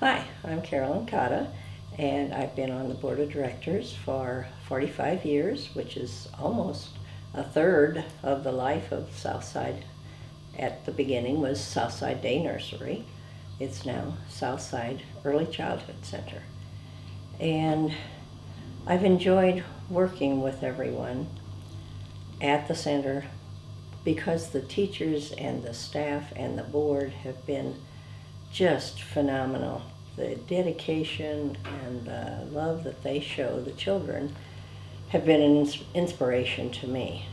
Hi, I'm Carolyn Cotta, and I've been on the board of directors for 45 years, which is almost a third of the life of Southside. At the beginning was Southside Day Nursery. It's now Southside Early Childhood Center. And I've enjoyed working with everyone at the center because the teachers and the staff and the board have been just phenomenal. The dedication and the love that they show the children have been an inspiration to me.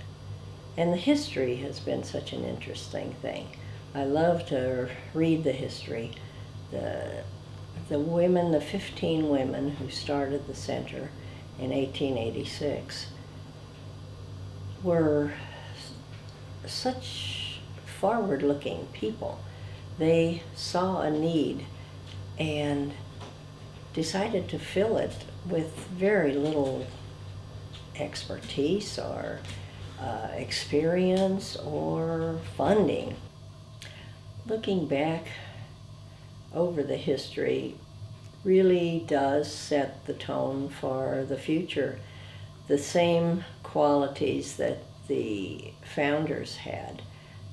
And the history has been such an interesting thing. I love to read the history. The women, the 15 women who started the center in 1886 were such forward-looking people. They saw a need and decided to fill it with very little expertise or experience or funding. Looking back over the history really does set the tone for the future. The same qualities that the founders had,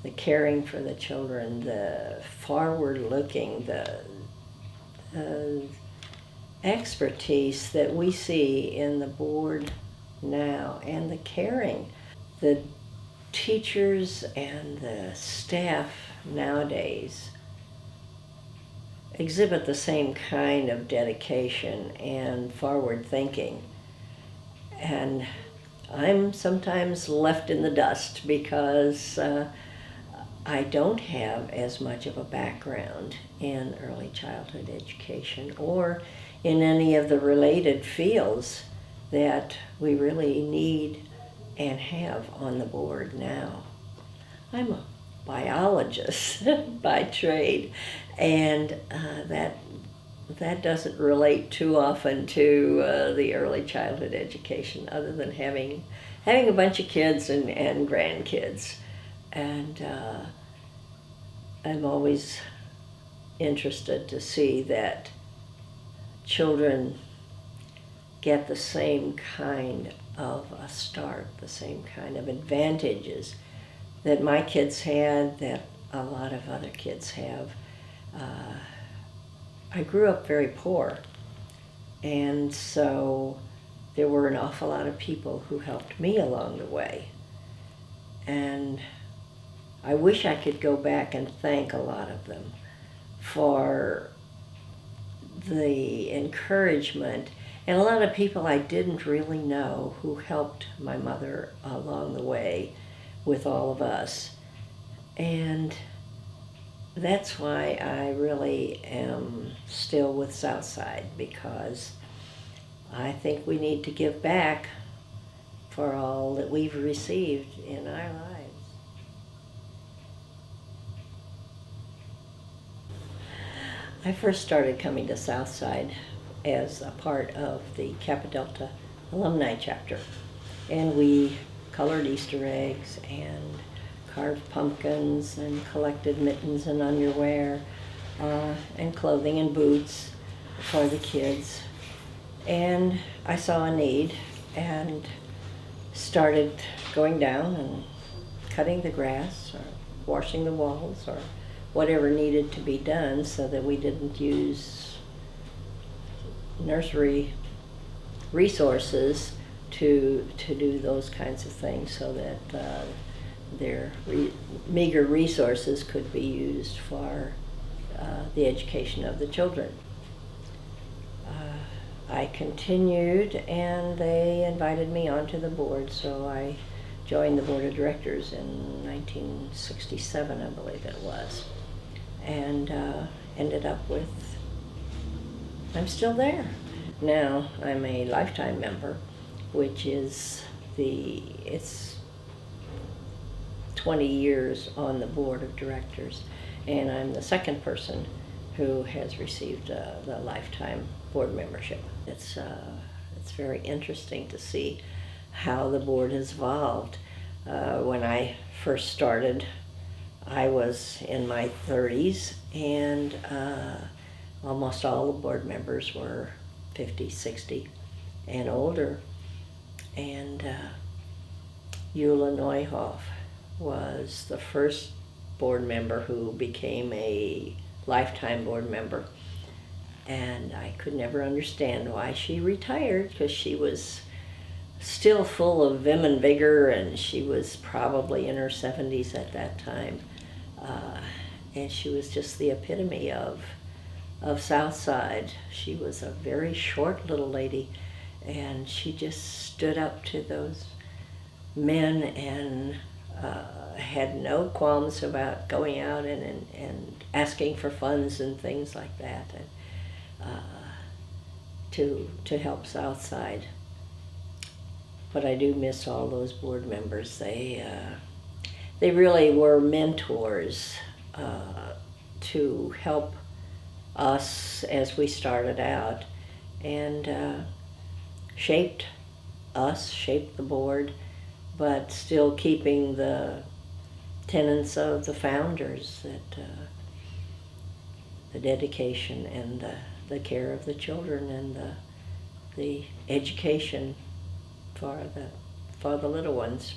the caring for the children, the forward-looking, the expertise that we see in the board now, and the caring. The teachers and the staff nowadays exhibit the same kind of dedication and forward thinking. And I'm sometimes left in the dust because I don't have as much of a background in early childhood education or in any of the related fields that we really need and have on the board now. I'm a biologist by trade, and that doesn't relate too often to the early childhood education, other than having a bunch of kids and grandkids. And I'm always interested to see that children get the same kind of a start, the same kind of advantages that my kids had, that a lot of other kids have. I grew up very poor, and so there were an awful lot of people who helped me along the way. And I wish I could go back and thank a lot of them for the encouragement, and a lot of people I didn't really know who helped my mother along the way with all of us. And that's why I really am still with Southside, because I think we need to give back for all that we've received in our lives. I first started coming to Southside as a part of the Kappa Delta alumni chapter, and we colored Easter eggs and carved pumpkins and collected mittens and underwear and clothing and boots for the kids. And I saw a need and started going down and cutting the grass or washing the walls or whatever needed to be done, so that we didn't use nursery resources to do those kinds of things, so that their meager resources could be used for the education of the children. I continued, and they invited me onto the board, so I joined the board of directors in 1967, I believe it was, and ended up with, I'm still there. Now I'm a lifetime member, which is it's 20 years on the board of directors, and I'm the second person who has received the lifetime board membership. It's very interesting to see how the board has evolved. When I first started, I was in my 30s, and almost all the board members were 50, 60 and older. And Eula Neuhoff was the first board member who became a lifetime board member. And I could never understand why she retired, because she was still full of vim and vigor, and she was probably in her 70s at that time. And she was just the epitome of Southside. She was a very short little lady, and she just stood up to those men and had no qualms about going out and asking for funds and things like that, and to help Southside. But I do miss all those board members. They really were mentors to help us as we started out, and shaped us, shaped the board, but still keeping the tenets of the founders, that the dedication and the care of the children, and the education for the little ones.